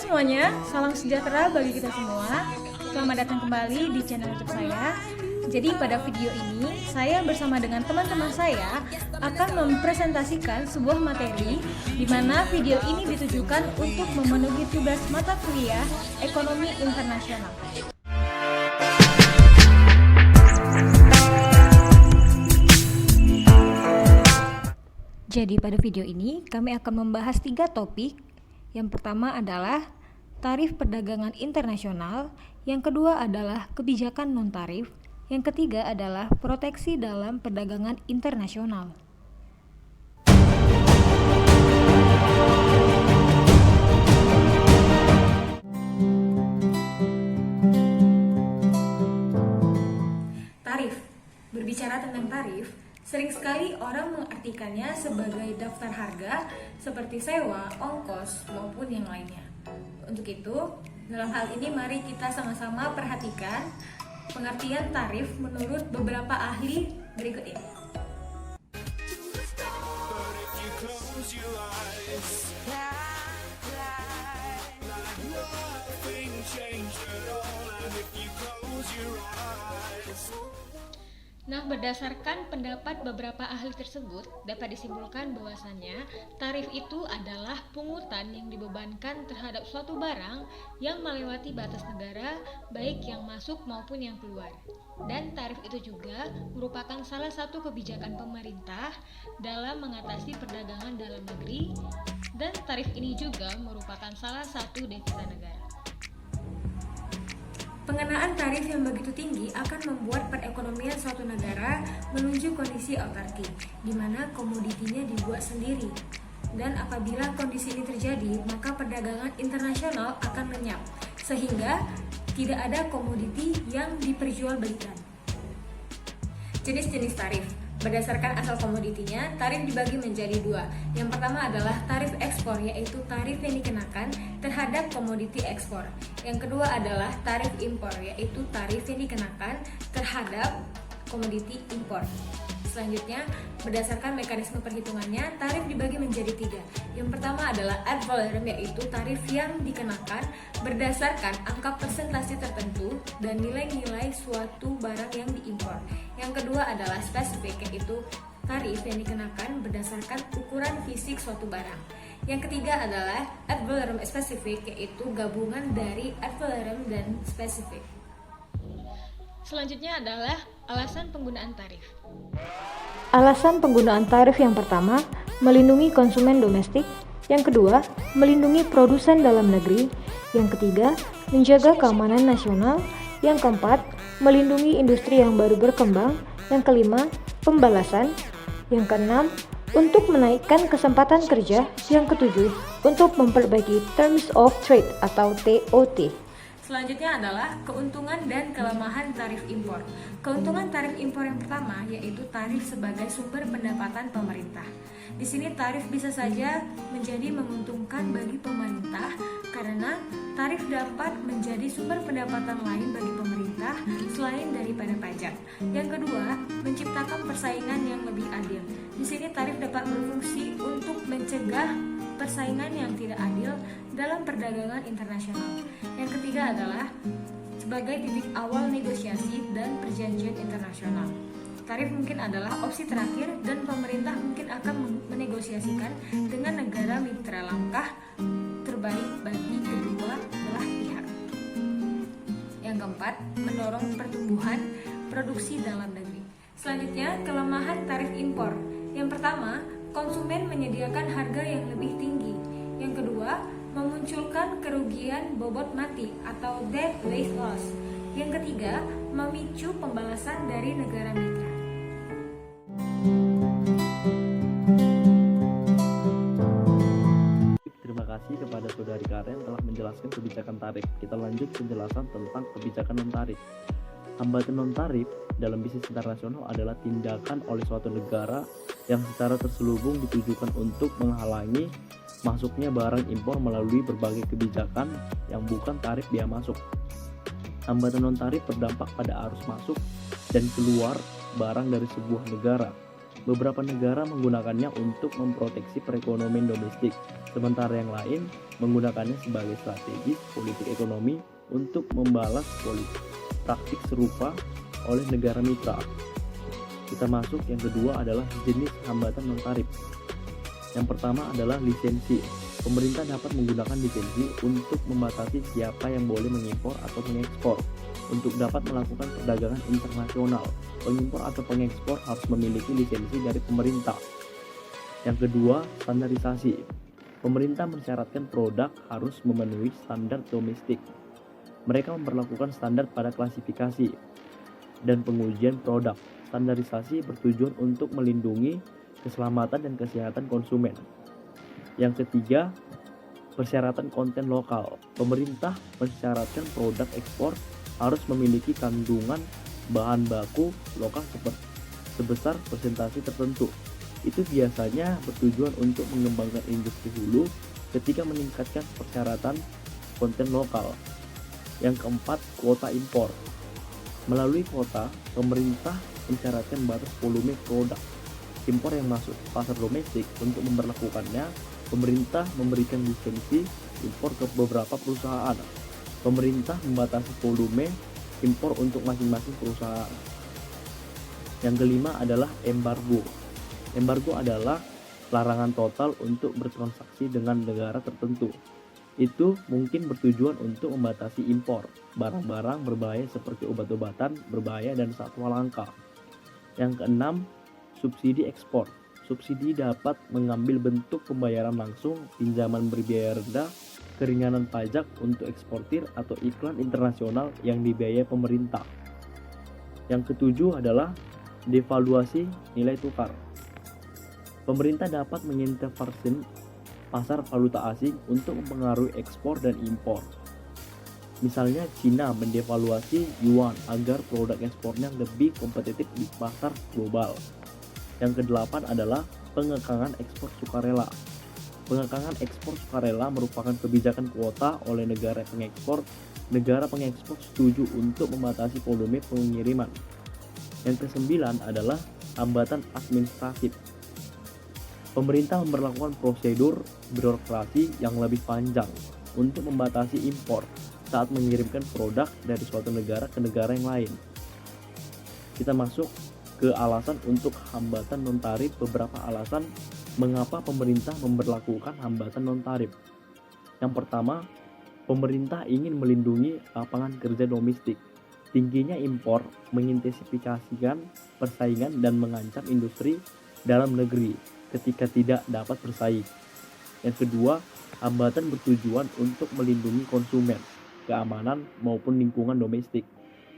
semuanya, salam sejahtera bagi kita semua. Selamat datang kembali di channel YouTube saya. Jadi pada video ini, saya bersama dengan teman-teman saya akan mempresentasikan sebuah materi di mana video ini ditujukan untuk memenuhi tugas mata kuliah Ekonomi Internasional. Jadi pada video ini kami akan membahas 3 topik. Yang pertama adalah tarif perdagangan internasional, yang kedua adalah kebijakan non-tarif, yang ketiga adalah proteksi dalam perdagangan internasional. Tarif. Berbicara tentang tarif, sering sekali orang mengartikannya sebagai daftar harga seperti sewa, ongkos, maupun yang lainnya. Untuk itu, dalam hal ini mari kita sama-sama perhatikan pengertian tarif menurut beberapa ahli berikut ini. Nah, berdasarkan pendapat beberapa ahli tersebut, dapat disimpulkan bahwasannya tarif itu adalah pungutan yang dibebankan terhadap suatu barang yang melewati batas negara, baik yang masuk maupun yang keluar. Dan tarif itu juga merupakan salah satu kebijakan pemerintah dalam mengatasi perdagangan dalam negeri, dan tarif ini juga merupakan salah satu devisa negara. Pengenaan tarif yang begitu tinggi akan membuat perekonomian suatu negara menuju kondisi autarki, di mana komoditinya dibuat sendiri. Dan apabila kondisi ini terjadi, maka perdagangan internasional akan lenyap, sehingga tidak ada komoditi yang diperjualbelikan. Jenis-jenis tarif. Berdasarkan asal komoditinya, tarif dibagi menjadi 2. Yang pertama adalah tarif ekspor, yaitu tarif yang dikenakan terhadap komoditi ekspor. Yang kedua adalah tarif impor, yaitu tarif yang dikenakan terhadap komoditi impor. Selanjutnya, berdasarkan mekanisme perhitungannya, tarif dibagi menjadi 3. Yang pertama adalah ad valorem, yaitu tarif yang dikenakan berdasarkan angka persentase tertentu dan nilai-nilai suatu barang yang diimpor. Yang kedua adalah spesifik, yaitu tarif yang dikenakan berdasarkan ukuran fisik suatu barang. Yang ketiga adalah ad valorem spesifik, yaitu gabungan dari ad valorem dan spesifik. Selanjutnya adalah alasan penggunaan tarif. Alasan penggunaan tarif yang pertama, melindungi konsumen domestik. Yang kedua, melindungi produsen dalam negeri. Yang ketiga, menjaga keamanan nasional. Yang keempat, melindungi industri yang baru berkembang. Yang kelima, pembalasan. Yang keenam, untuk menaikkan kesempatan kerja. Yang ketujuh, untuk memperbaiki Terms of Trade atau TOT. Selanjutnya adalah keuntungan dan kelemahan tarif impor. Keuntungan tarif impor yang pertama yaitu tarif sebagai sumber pendapatan pemerintah. Di sini tarif bisa saja menjadi menguntungkan bagi pemerintah karena tarif dapat menjadi sumber pendapatan lain bagi pemerintah selain daripada pajak. Yang kedua, menciptakan persaingan yang lebih adil. Di sini tarif dapat berfungsi untuk mencegah persaingan yang tidak adil dalam perdagangan internasional. Yang ketiga adalah sebagai titik awal negosiasi dan perjanjian internasional. Tarif mungkin adalah opsi terakhir dan pemerintah mungkin akan menegosiasikan dengan negara mitra langkah terbaik bagi kedua belah pihak. Yang keempat, mendorong pertumbuhan produksi dalam negeri. Selanjutnya, kelemahan tarif impor. Yang pertama, konsumen menyediakan harga yang lebih tinggi. Yang kedua, memunculkan kerugian bobot mati atau debt weight loss. Yang ketiga, memicu pembalasan dari negara mitra. Terima kasih kepada Saudari Karen telah menjelaskan kebijakan tarif. Kita lanjut penjelasan tentang kebijakan non-tarif. Hambatan non-tarif dalam bisnis internasional adalah tindakan oleh suatu negara yang secara terselubung ditujukan untuk menghalangi masuknya barang impor melalui berbagai kebijakan yang bukan tarif biaya masuk. Hambatan non-tarif berdampak pada arus masuk dan keluar barang dari sebuah negara. Beberapa negara menggunakannya untuk memproteksi perekonomian domestik, sementara yang lain menggunakannya sebagai strategi politik ekonomi untuk membalas praktik serupa oleh negara mitra. Kita masuk yang kedua adalah jenis hambatan non-tarif. Yang pertama adalah lisensi. Pemerintah dapat menggunakan lisensi untuk membatasi siapa yang boleh mengimpor atau mengekspor. Untuk dapat melakukan perdagangan internasional, pengimpor atau pengekspor harus memiliki lisensi dari pemerintah. Yang kedua, standarisasi. Pemerintah mensyaratkan produk harus memenuhi standar domestik. Mereka memperlakukan standar pada klasifikasi dan pengujian produk. Standarisasi bertujuan untuk melindungi keselamatan dan kesehatan konsumen. Yang ketiga, persyaratan konten lokal. Pemerintah mensyaratkan produk ekspor harus memiliki kandungan bahan baku lokal sebesar persentase tertentu. Itu biasanya bertujuan untuk mengembangkan industri hulu ketika meningkatkan persyaratan konten lokal. Yang keempat, kuota impor. Melalui kuota, pemerintah mensyaratkan batas volume produk impor yang masuk pasar domestik. Untuk memperlakukannya, pemerintah memberikan lisensi impor ke beberapa perusahaan. Pemerintah membatasi volume impor untuk masing-masing perusahaan. Yang kelima adalah embargo. Embargo adalah larangan total untuk bertransaksi dengan negara tertentu. Itu mungkin bertujuan untuk membatasi impor barang-barang berbahaya seperti obat-obatan berbahaya dan satwa langka. Yang keenam, subsidi ekspor. Subsidi dapat mengambil bentuk pembayaran langsung, pinjaman berbiaya rendah, keringanan pajak untuk eksportir atau iklan internasional yang dibiayai pemerintah. Yang ketujuh adalah devaluasi nilai tukar. Pemerintah dapat mengintervensi pasar valuta asing untuk mempengaruhi ekspor dan impor. Misalnya Cina mendevaluasi yuan agar produk ekspornya lebih kompetitif di pasar global. Yang kedelapan adalah pengekangan ekspor sukarela. Pengekangan ekspor sukarela merupakan kebijakan kuota oleh negara pengekspor. Negara pengekspor setuju untuk membatasi volume pengiriman. Yang kesembilan adalah hambatan administratif. Pemerintah memperlakukan prosedur birokrasi yang lebih panjang untuk membatasi impor saat mengirimkan produk dari suatu negara ke negara yang lain. Kita masuk ke alasan untuk hambatan non-tarif. Beberapa alasan mengapa pemerintah memberlakukan hambatan non-tarif. Yang pertama, pemerintah ingin melindungi lapangan kerja domestik. Tingginya impor mengintensifikasikan persaingan dan mengancam industri dalam negeri ketika tidak dapat bersaing. Yang kedua, hambatan bertujuan untuk melindungi konsumen, keamanan maupun lingkungan domestik.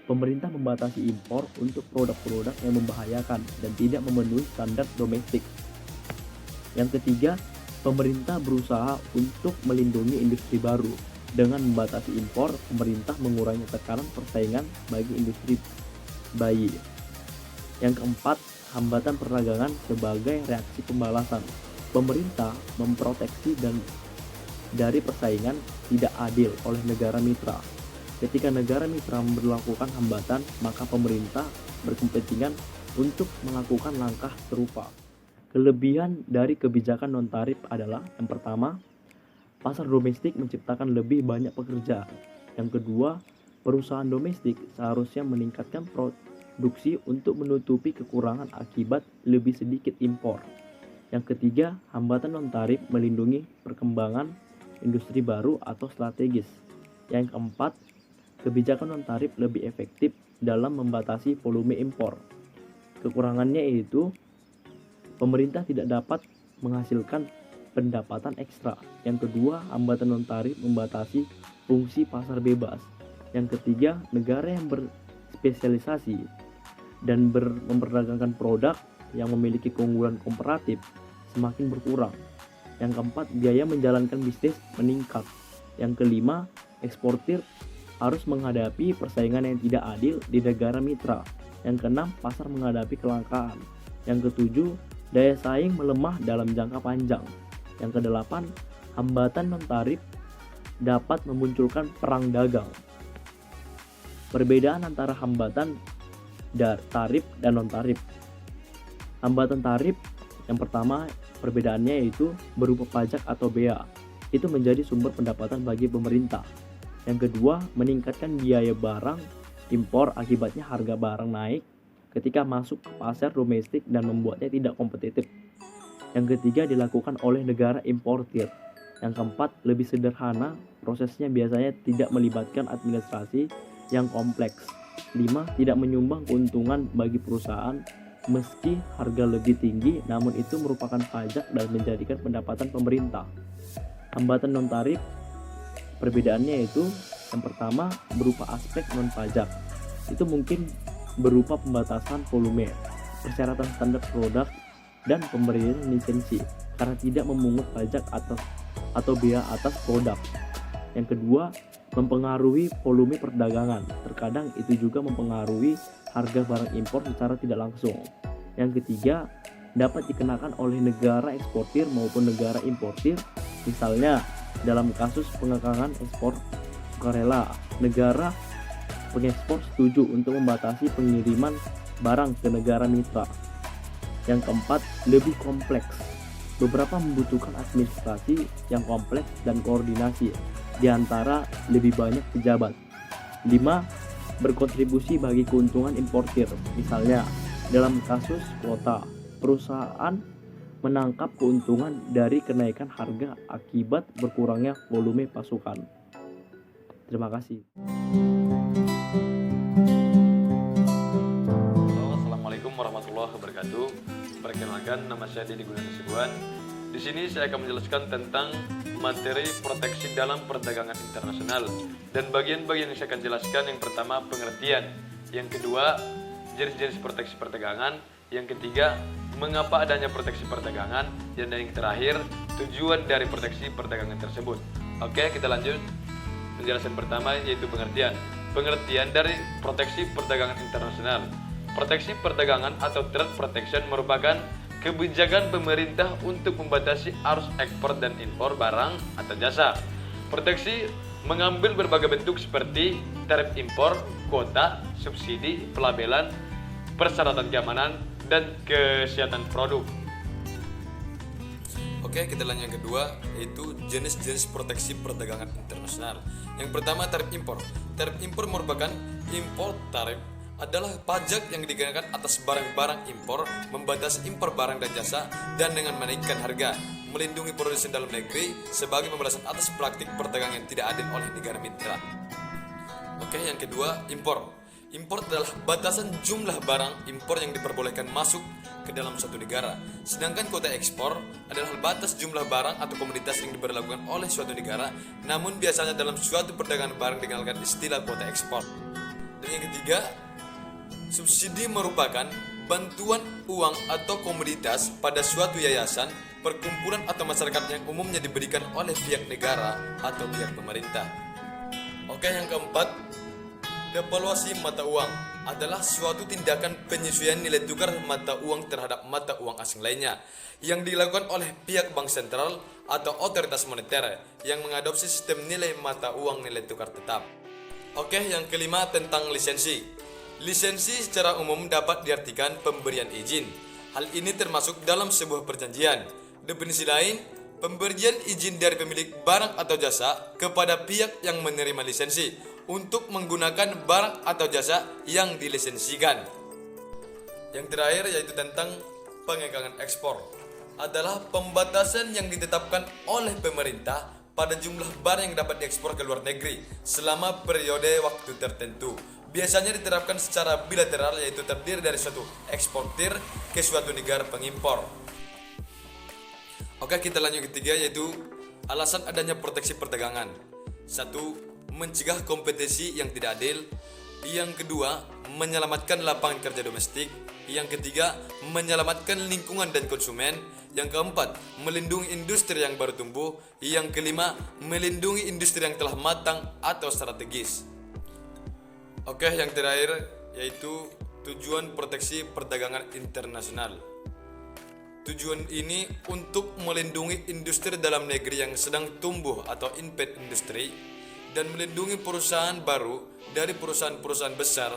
Pemerintah membatasi impor untuk produk-produk yang membahayakan dan tidak memenuhi standar domestik. Yang ketiga, pemerintah berusaha untuk melindungi industri baru. Dengan membatasi impor, pemerintah mengurangi tekanan persaingan bagi industri bayi. Yang keempat, hambatan perdagangan sebagai reaksi pembalasan. Pemerintah memproteksi dari persaingan tidak adil oleh negara mitra. Ketika negara mitra memberlakukan hambatan, maka pemerintah berkepentingan untuk melakukan langkah serupa. Kelebihan dari kebijakan non-tarif adalah yang pertama, pasar domestik menciptakan lebih banyak pekerjaan. Yang kedua, perusahaan domestik seharusnya meningkatkan produksi untuk menutupi kekurangan akibat lebih sedikit impor. Yang ketiga, hambatan non-tarif melindungi perkembangan industri baru atau strategis. Yang keempat, kebijakan non-tarif lebih efektif dalam membatasi volume impor. Kekurangannya yaitu pemerintah tidak dapat menghasilkan pendapatan ekstra. Yang kedua, hambatan non-tarif membatasi fungsi pasar bebas. Yang ketiga, negara yang berspesialisasi dan memperdagangkan produk yang memiliki keunggulan komparatif semakin berkurang. Yang keempat, biaya menjalankan bisnis meningkat. Yang kelima, eksportir harus menghadapi persaingan yang tidak adil di negara mitra. Yang keenam, pasar menghadapi kelangkaan. Yang ketujuh, daya saing melemah dalam jangka panjang. Yang kedelapan, hambatan non-tarif dapat memunculkan perang dagang. Perbedaan antara hambatan tarif dan non-tarif. Hambatan tarif yang pertama perbedaannya yaitu berupa pajak atau bea. Itu menjadi sumber pendapatan bagi pemerintah. Yang kedua, meningkatkan biaya barang impor akibatnya harga barang naik ketika masuk ke pasar domestik dan membuatnya tidak kompetitif. Yang ketiga, dilakukan oleh negara importir. Yang keempat, lebih sederhana, prosesnya biasanya tidak melibatkan administrasi yang kompleks. 5. Tidak menyumbang keuntungan bagi perusahaan meski harga lebih tinggi, namun itu merupakan pajak dan menjadikan pendapatan pemerintah. Hambatan non-tarif, perbedaannya yaitu yang pertama berupa aspek non-pajak. Itu mungkin berupa pembatasan volume, persyaratan standar produk, dan pemberian lisensi karena tidak memungut pajak atau bea atas produk. Yang kedua, mempengaruhi volume perdagangan. Terkadang itu juga mempengaruhi harga barang impor secara tidak langsung. Yang ketiga, dapat dikenakan oleh negara eksportir maupun negara importir. Misalnya, dalam kasus pengekangan ekspor sukarela, negara pengekspor setuju untuk membatasi pengiriman barang ke negara mitra. Yang keempat, lebih kompleks. Beberapa membutuhkan administrasi yang kompleks dan koordinasi di antara lebih banyak pejabat. 5. Berkontribusi bagi keuntungan importir. Misalnya, dalam kasus kuota, perusahaan menangkap keuntungan dari kenaikan harga akibat berkurangnya volume pasukan. Terima kasih. Assalamualaikum warahmatullahi wabarakatuh. Perkenalkan, nama saya Dedi Gunawan Sibuan. Di sini saya akan menjelaskan tentang materi proteksi dalam perdagangan internasional. Dan bagian-bagian yang saya akan jelaskan, yang pertama pengertian, yang kedua jenis-jenis proteksi perdagangan, yang ketiga mengapa adanya proteksi perdagangan, dan yang terakhir tujuan dari proteksi perdagangan tersebut. Oke, kita lanjut. Penjelasan pertama yaitu pengertian. Pengertian dari proteksi perdagangan internasional. Proteksi perdagangan atau trade protection merupakan kebijakan pemerintah untuk membatasi arus ekspor dan impor barang atau jasa. Proteksi mengambil berbagai bentuk seperti tarif impor, kuota, subsidi, pelabelan, persyaratan keamanan, dan kesehatan produk. Oke, kita lanjut yang kedua, yaitu jenis-jenis proteksi perdagangan internasional. Yang pertama, tarif impor. Tarif impor merupakan impor tarif adalah pajak yang dikenakan atas barang-barang impor, membatasi impor barang dan jasa, dan dengan menaikkan harga, melindungi produsen dalam negeri sebagai pembalasan atas praktik perdagangan yang tidak adil oleh negara mitra. Oke, yang kedua, impor. Impor adalah batasan jumlah barang impor yang diperbolehkan masuk ke dalam suatu negara. Sedangkan kuota ekspor adalah batas jumlah barang atau komoditas yang diberlakukan oleh suatu negara, namun biasanya dalam suatu perdagangan barang dikenalkan istilah kuota ekspor. Dan yang ketiga, subsidi merupakan bantuan uang atau komoditas pada suatu yayasan, perkumpulan atau masyarakat yang umumnya diberikan oleh pihak negara atau pihak pemerintah. Oke, yang keempat, devaluasi mata uang adalah suatu tindakan penyesuaian nilai tukar mata uang terhadap mata uang asing lainnya yang dilakukan oleh pihak bank sentral atau otoritas moneter yang mengadopsi sistem nilai mata uang nilai tukar tetap. Oke, yang kelima tentang lisensi. Lisensi secara umum dapat diartikan pemberian izin. Hal ini termasuk dalam sebuah perjanjian. Definisi lain, pemberian izin dari pemilik barang atau jasa kepada pihak yang menerima lisensi untuk menggunakan barang atau jasa yang dilisensikan. Yang terakhir yaitu tentang pengekangan ekspor. Adalah pembatasan yang ditetapkan oleh pemerintah pada jumlah barang yang dapat diekspor ke luar negeri selama periode waktu tertentu. Biasanya diterapkan secara bilateral, yaitu terdiri dari suatu eksportir ke suatu negara pengimpor. Oke, kita lanjut ketiga, yaitu alasan adanya proteksi perdagangan. 1. Mencegah kompetisi yang tidak adil. Yang kedua, menyelamatkan lapangan kerja domestik. Yang ketiga, menyelamatkan lingkungan dan konsumen. Yang keempat, melindungi industri yang baru tumbuh. Yang kelima, melindungi industri yang telah matang atau strategis. Oke, yang terakhir yaitu tujuan proteksi perdagangan internasional. Tujuan ini untuk melindungi industri dalam negeri yang sedang tumbuh atau invade industri, dan melindungi perusahaan baru dari perusahaan-perusahaan besar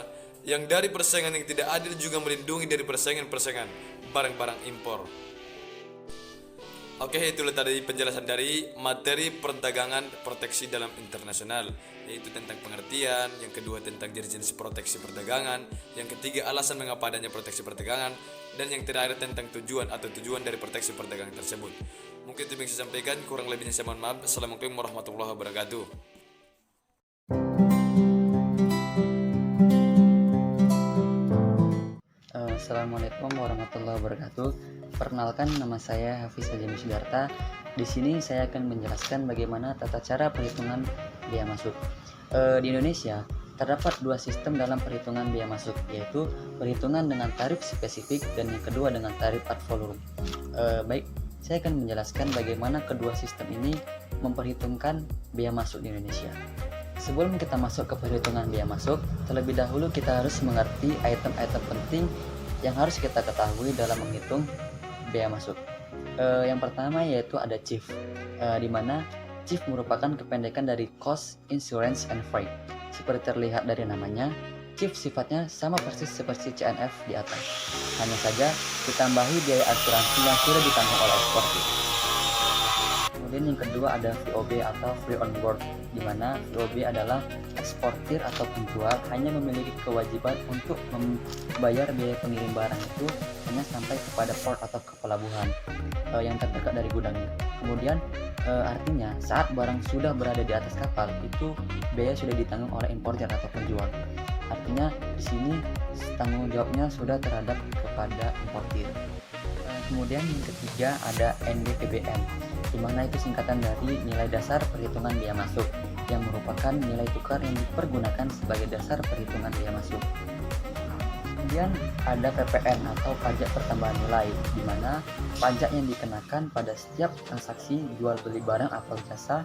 yang dari persaingan yang tidak adil, juga melindungi dari persaingan-persaingan barang-barang impor. Oke, itulah tadi penjelasan dari materi perdagangan proteksi dalam internasional, yaitu tentang pengertian, yang kedua tentang jenis-jenis proteksi perdagangan, yang ketiga alasan mengapa adanya proteksi perdagangan, dan yang terakhir tentang tujuan dari proteksi perdagangan tersebut. Mungkin itu yang saya sampaikan, kurang lebihnya saya mohon maaf. Assalamualaikum warahmatullahi wabarakatuh. Assalamualaikum warahmatullahi wabarakatuh. Perkenalkan, nama saya Hafiz Ajami Sudarta. Di sini saya akan menjelaskan bagaimana tata cara perhitungan biaya masuk. Di Indonesia terdapat dua sistem dalam perhitungan biaya masuk, yaitu perhitungan dengan tarif spesifik dan yang kedua dengan tarif ad valorem. Baik, saya akan menjelaskan bagaimana kedua sistem ini memperhitungkan biaya masuk di Indonesia. Sebelum kita masuk ke perhitungan biaya masuk, terlebih dahulu kita harus mengerti item-item penting yang harus kita ketahui dalam menghitung biaya masuk. Yang pertama yaitu ada CIF, di mana CIF merupakan kependekan dari Cost, Insurance, and Freight. Seperti terlihat dari namanya, CIF sifatnya sama persis seperti CNF di atas. Hanya saja ditambahi biaya asuransi yang sudah ditanggung oleh eksportir. Kemudian yang kedua ada VOB atau Free on Board, di mana VOB adalah eksportir atau penjual hanya memiliki kewajiban untuk membayar biaya pengirim barang itu hanya sampai kepada port atau ke pelabuhan yang terdekat dari gudangnya. Kemudian artinya saat barang sudah berada di atas kapal itu biaya sudah ditanggung oleh importer atau penjual. Artinya di sini tanggung jawabnya sudah terhadap kepada importir. Kemudian yang ketiga ada NDPBM, di mana itu singkatan dari nilai dasar perhitungan biaya masuk, yang merupakan nilai tukar yang dipergunakan sebagai dasar perhitungan biaya masuk. Kemudian ada PPN atau pajak pertambahan nilai, di mana pajak yang dikenakan pada setiap transaksi jual beli barang atau jasa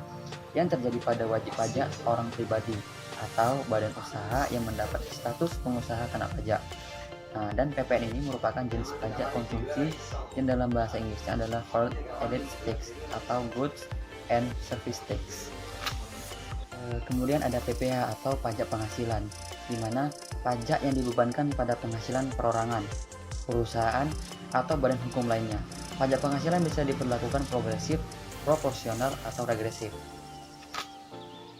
yang terjadi pada wajib pajak orang pribadi atau badan usaha yang mendapat status pengusaha kena pajak. Dan PPN ini merupakan jenis pajak konsumsi yang dalam bahasa Inggrisnya adalah Value Added Tax atau Goods and Service Tax. Kemudian ada PPH atau pajak penghasilan, di mana pajak yang dibebankan pada penghasilan perorangan, perusahaan, atau badan hukum lainnya. Pajak penghasilan bisa diperlakukan progresif, proporsional, atau regresif.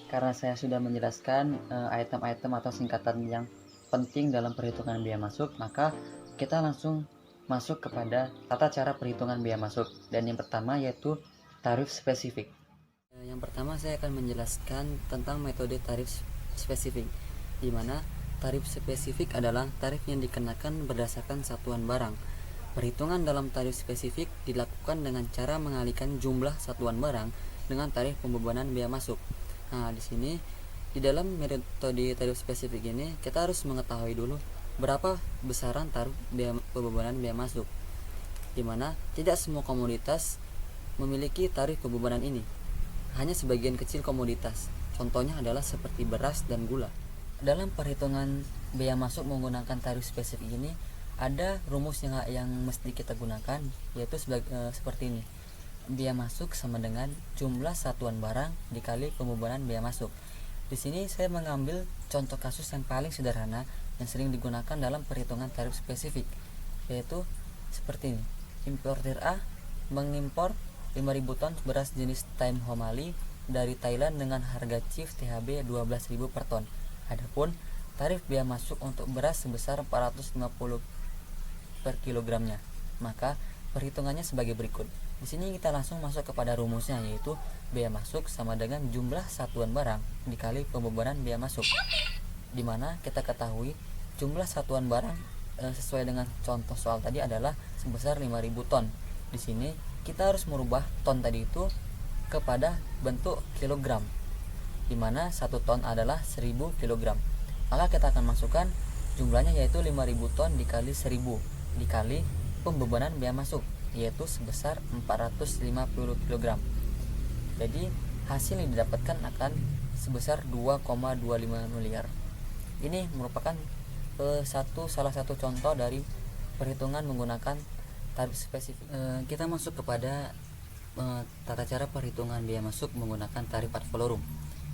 Karena saya sudah menjelaskan item-item atau singkatan yang penting dalam perhitungan biaya masuk, maka kita langsung masuk kepada tata cara perhitungan biaya masuk. Dan yang pertama yaitu tarif spesifik. Yang pertama saya akan menjelaskan tentang metode tarif spesifik, di mana tarif spesifik adalah tarif yang dikenakan berdasarkan satuan barang. Perhitungan dalam tarif spesifik dilakukan dengan cara mengalihkan jumlah satuan barang dengan tarif pembebanan biaya masuk. Nah, di sini di dalam metode tarif spesifik ini kita harus mengetahui dulu berapa besaran tarif pembebanan biaya masuk, di mana tidak semua komoditas memiliki tarif pembebanan ini, hanya sebagian kecil komoditas. Contohnya adalah seperti beras dan gula. Dalam perhitungan biaya masuk menggunakan tarif spesifik ini ada rumus yang mesti kita gunakan, yaitu seperti ini. Biaya masuk sama dengan jumlah satuan barang dikali pembebanan biaya masuk. Di sini saya mengambil contoh kasus yang paling sederhana yang sering digunakan dalam perhitungan tarif spesifik, yaitu seperti ini. Importir A mengimpor 5.000 ton beras jenis Time Homali dari Thailand dengan harga CIF THB 12.000 per ton. Adapun tarif biaya masuk untuk beras sebesar 450 per kilogramnya. Maka perhitungannya sebagai berikut. Di sini kita langsung masuk kepada rumusnya, yaitu biaya masuk sama dengan jumlah satuan barang dikali pembebanan biaya masuk, di mana kita ketahui jumlah satuan barang sesuai dengan contoh soal tadi adalah sebesar 5.000 ton. Di sini kita harus merubah ton tadi itu kepada bentuk kilogram, di mana 1 ton adalah 1.000 kilogram. Maka kita akan masukkan jumlahnya, yaitu 5.000 ton dikali 1.000 dikali pembebanan biaya masuk, yaitu sebesar 450 kg. Jadi hasil yang didapatkan akan sebesar 2,25 miliar. Ini merupakan salah satu contoh dari perhitungan menggunakan tarif spesifik. Kita masuk kepada tata cara perhitungan biaya masuk menggunakan tarif ad valorem,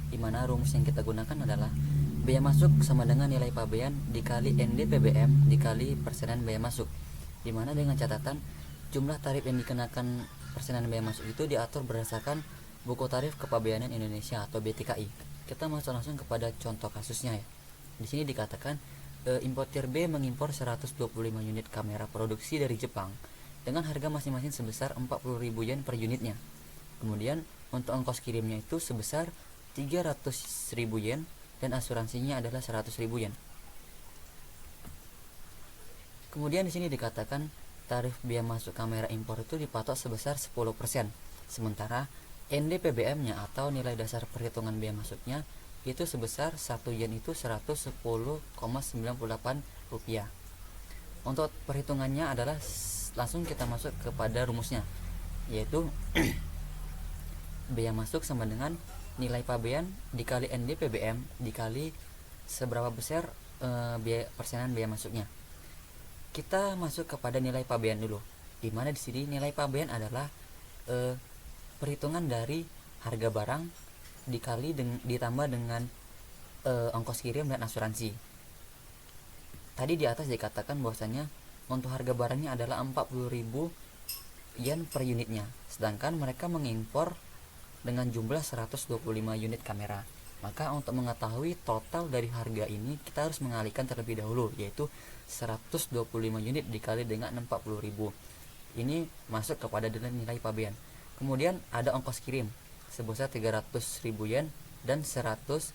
di mana rumus yang kita gunakan adalah biaya masuk sama dengan nilai pabean dikali NDPBM dikali persenan biaya masuk. dimana dengan catatan jumlah tarif yang dikenakan persenan bea masuk itu diatur berdasarkan Buku Tarif Kepabeanan Indonesia atau BTKI. Kita masuk langsung kepada contoh kasusnya ya. Di sini dikatakan importir B mengimpor 125 unit kamera produksi dari Jepang dengan harga masing-masing sebesar 40.000 yen per unitnya. Kemudian untuk ongkos kirimnya itu sebesar 300.000 yen dan asuransinya adalah 100.000 yen. Kemudian di sini dikatakan tarif biaya masuk kamera impor itu dipatok sebesar 10%. Sementara NDPBM-nya atau nilai dasar perhitungan biaya masuknya itu sebesar 1 yen itu 110,98 rupiah. Untuk perhitungannya adalah langsung kita masuk kepada rumusnya, yaitu biaya masuk sama dengan nilai pabean dikali NDPBM dikali seberapa besar biaya persenan biaya masuknya. Kita masuk kepada nilai pabean dulu, di mana di sini nilai pabean adalah perhitungan dari harga barang dikali ditambah dengan ongkos kirim dan asuransi. Tadi di atas dikatakan bahwasanya untuk harga barangnya adalah 40.000 yen per unitnya, sedangkan mereka mengimpor dengan jumlah 125 unit kamera. Maka untuk mengetahui total dari harga ini kita harus mengalihkan terlebih dahulu, yaitu 125 unit dikali dengan 40.000. Ini masuk kepada nilai pabean. Kemudian ada ongkos kirim sebesar 300.000 yen dan 100.000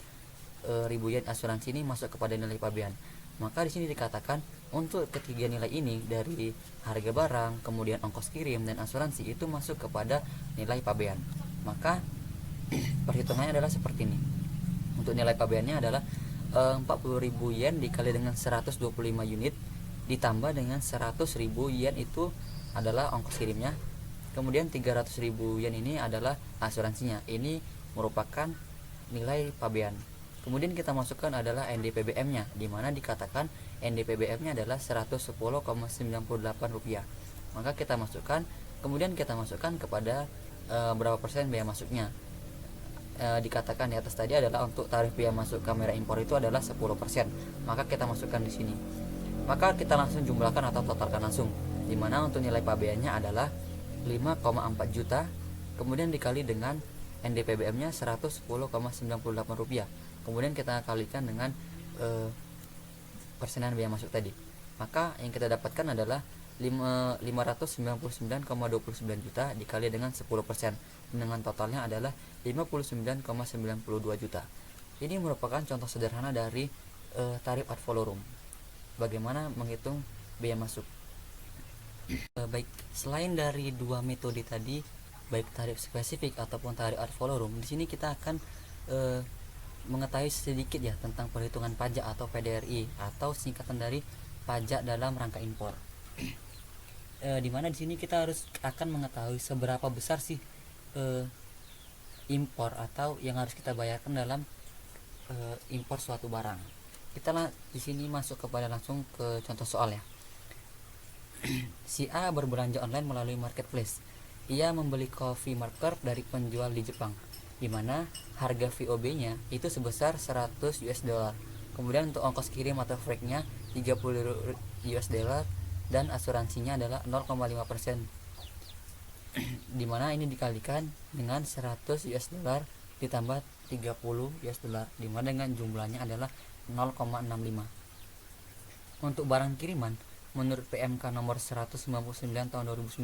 yen asuransi, ini masuk kepada nilai pabean. Maka di sini dikatakan untuk ketiga nilai ini dari harga barang, kemudian ongkos kirim dan asuransi itu masuk kepada nilai pabean. Maka perhitungannya adalah seperti ini. Untuk nilai pabeannya adalah 40.000 yen dikali dengan 125 unit ditambah dengan 100.000 yen itu adalah ongkos kirimnya. Kemudian 300.000 yen ini adalah asuransinya. Ini merupakan nilai pabean. Kemudian kita masukkan adalah NDPBM-nya, di mana dikatakan NDPBM-nya adalah 110,98 rupiah. Maka kita masukkan, kemudian kita masukkan kepada berapa persen biaya masuknya. Dikatakan di atas tadi adalah untuk tarif biaya masuk kamera impor itu adalah 10%. Maka kita masukkan di sini. Maka kita langsung jumlahkan atau totalkan langsung. Di mana untuk nilai pabeannya adalah 5,4 juta, kemudian dikali dengan NDPBM-nya 110,98 rupiah. Kemudian kita kalikan dengan persenan biaya masuk tadi. Maka yang kita dapatkan adalah 599,29 juta dikali dengan 10%. Dengan totalnya adalah 59,92 juta. Ini merupakan contoh sederhana dari tarif ad valorem. Bagaimana menghitung biaya masuk. Baik, selain dari dua metode tadi, baik tarif spesifik ataupun tarif ad valorem, di sini kita akan mengetahui sedikit ya tentang perhitungan pajak atau PDRI atau singkatan dari pajak dalam rangka impor. Dimana di sini kita akan mengetahui seberapa besar sih impor atau yang harus kita bayarkan dalam impor suatu barang. Kita di sini masuk kepada langsung ke contoh soal ya. Si A berbelanja online melalui marketplace. Ia membeli coffee maker dari penjual di Jepang, di mana harga VOB-nya itu sebesar 100 US dollar. Kemudian untuk ongkos kirim atau freight-nya 30 US dollar dan asuransinya adalah 0,5%. Di mana ini dikalikan dengan 100 US dollar ditambah 30 US dollar, di mana dengan jumlahnya adalah 0,65. Untuk barang kiriman, menurut PMK nomor 199 tahun 2019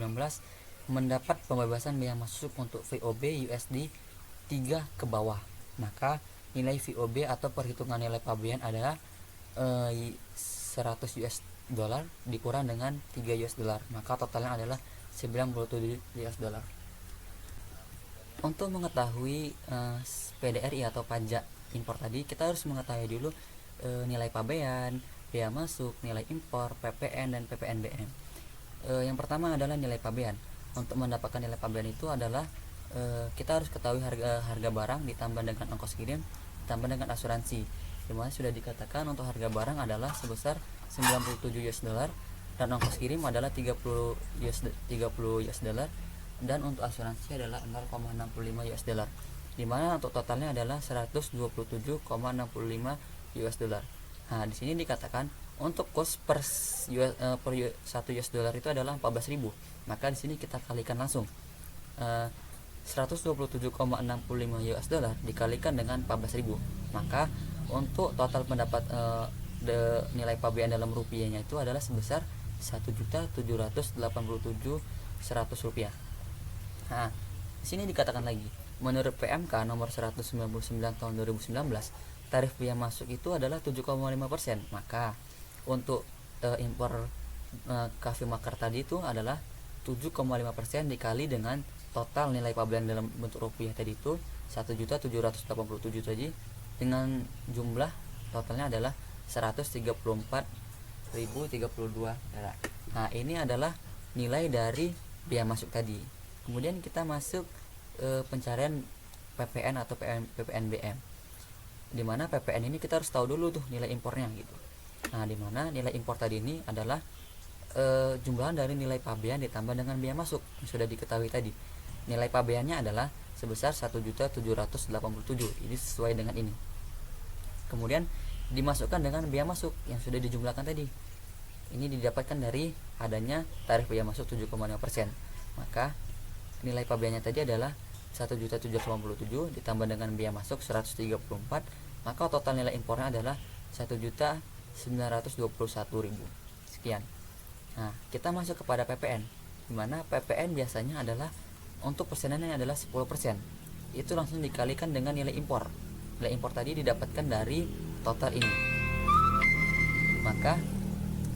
mendapat pembebasan biaya masuk untuk VOB USD 3 ke bawah. Maka nilai VOB atau perhitungan nilai pabean adalah 100 US dollar dikurang dengan 3 US dollar. Maka totalnya adalah 97 US dollar. Untuk mengetahui PDRI atau pajak impor tadi, kita harus mengetahui dulu nilai pabean, biaya masuk, nilai impor, PPN dan PPNBM. Yang pertama adalah nilai pabean. Untuk mendapatkan nilai pabean itu adalah kita harus ketahui harga barang ditambah dengan ongkos kirim ditambah dengan asuransi. Dimana sudah dikatakan untuk harga barang adalah sebesar 97 US dollar dan ongkos kirim adalah 30 US dollar dan untuk asuransi adalah 0,65 US dollar. Dimana untuk totalnya adalah 127,65 US dollar. Nah, di sini dikatakan Untuk cost per 1 US dollar itu adalah 14.000. Maka di sini kita kalikan langsung. 127,65 US dollar dikalikan dengan 14.000. Maka untuk total pendapat nilai pabean dalam rupiahnya itu adalah sebesar 1.787.100 rupiah. Nah, di sini dikatakan lagi, menurut PMK nomor 199 tahun 2019, tarif biaya masuk itu adalah 7,5%. Maka untuk impor coffee maker tadi itu adalah 7,5% dikali dengan total nilai pabean dalam bentuk rupiah tadi itu 1.787 tadi, dengan jumlah totalnya adalah 134.032 perak. Nah, ini adalah nilai dari biaya masuk tadi. Kemudian kita masuk pencarian PPN atau PPNBM. Dimana PPN ini kita harus tahu dulu tuh nilai impornya gitu. Nah, dimana nilai impor tadi ini adalah jumlahan dari nilai pabean ditambah dengan biaya masuk yang sudah diketahui tadi. Nilai pabeannya adalah sebesar 1.787. Ini sesuai dengan ini. Kemudian dimasukkan dengan biaya masuk yang sudah dijumlahkan tadi. Ini didapatkan dari adanya tarif biaya masuk 7,5%. Maka nilai pabeannya tadi adalah 1.787 ditambah dengan biaya masuk 134. Maka total nilai impornya adalah 1.921.000. Sekian. Nah, kita masuk kepada PPN, di mana PPN biasanya adalah untuk persenannya adalah 10%. Itu langsung dikalikan dengan nilai impor. Nilai impor tadi didapatkan dari total ini. Maka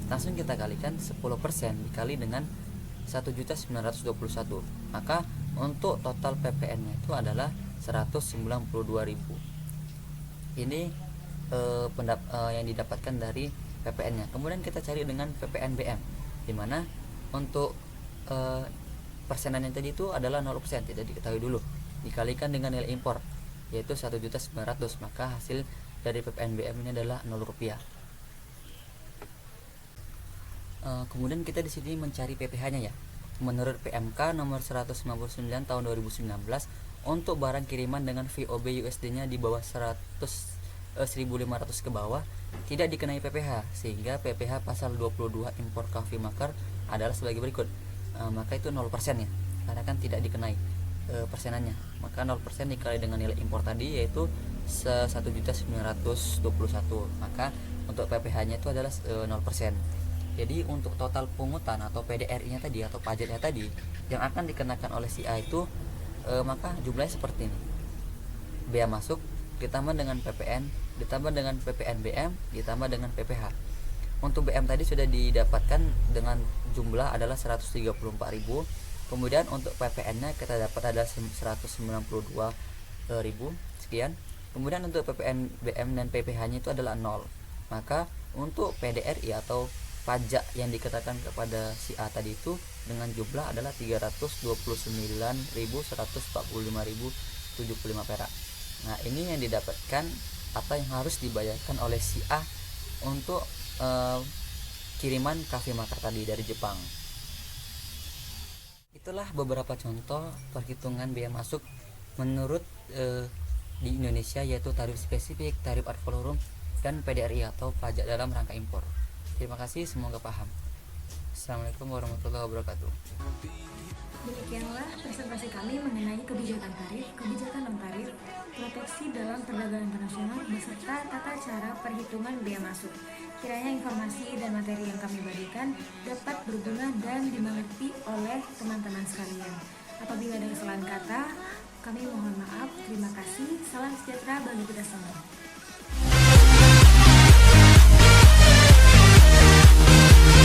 langsung kita kalikan 10% dikali dengan 1.921. Maka untuk total PPN-nya itu adalah 192.000. Ini yang didapatkan dari PPN-nya. Kemudian kita cari dengan PPNBM, di mana untuk persenannya tadi itu adalah 0%, tidak diketahui dulu. Dikalikan dengan nilai impor yaitu 1.900, maka hasil dari PPNBM ini adalah 0 rupiah. Kemudian kita di sini mencari PPh-nya ya. Menurut PMK nomor 199 tahun 2019, untuk barang kiriman dengan VOB USD-nya di bawah 1.500 ke bawah tidak dikenai PPh, sehingga PPh pasal 22 impor coffee maker adalah sebagai berikut. Maka itu 0% ya, karena kan tidak dikenai persenannya. Maka 0% dikali dengan nilai impor tadi yaitu 1.921. Maka untuk PPh-nya itu adalah 0%. Jadi untuk total pungutan atau PDRI-nya tadi atau pajaknya tadi yang akan dikenakan oleh si A itu maka jumlahnya seperti ini. Biaya masuk ditambah dengan PPN, ditambah dengan PPNBM, ditambah dengan PPh. Untuk BM tadi sudah didapatkan dengan jumlah adalah 134.000. Kemudian untuk PPN-nya kita dapat adalah 192.000 sekian. Kemudian untuk PPNBM dan PPh-nya itu adalah 0. Maka untuk PDRI atau pajak yang dikenakan kepada si A tadi itu dengan jumlah adalah 329.145.075 perak. Nah, ini yang didapatkan atau yang harus dibayarkan oleh si A untuk kiriman coffee maker tadi dari Jepang. Itulah beberapa contoh perhitungan biaya masuk menurut di Indonesia, yaitu tarif spesifik, tarif ad valorem, dan PDRI atau pajak dalam rangka impor. Terima kasih, semoga paham. Assalamualaikum warahmatullahi wabarakatuh. Demikianlah presentasi kami mengenai kebijakan tarif, kebijakan non-tarif, proteksi dalam perdagangan internasional, beserta tata cara perhitungan biaya masuk. Kiranya informasi dan materi yang kami bagikan dapat berguna dan dimengerti oleh teman-teman sekalian. Apabila ada kesalahan kata, kami mohon maaf. Terima kasih. Salam sejahtera bagi kita semua.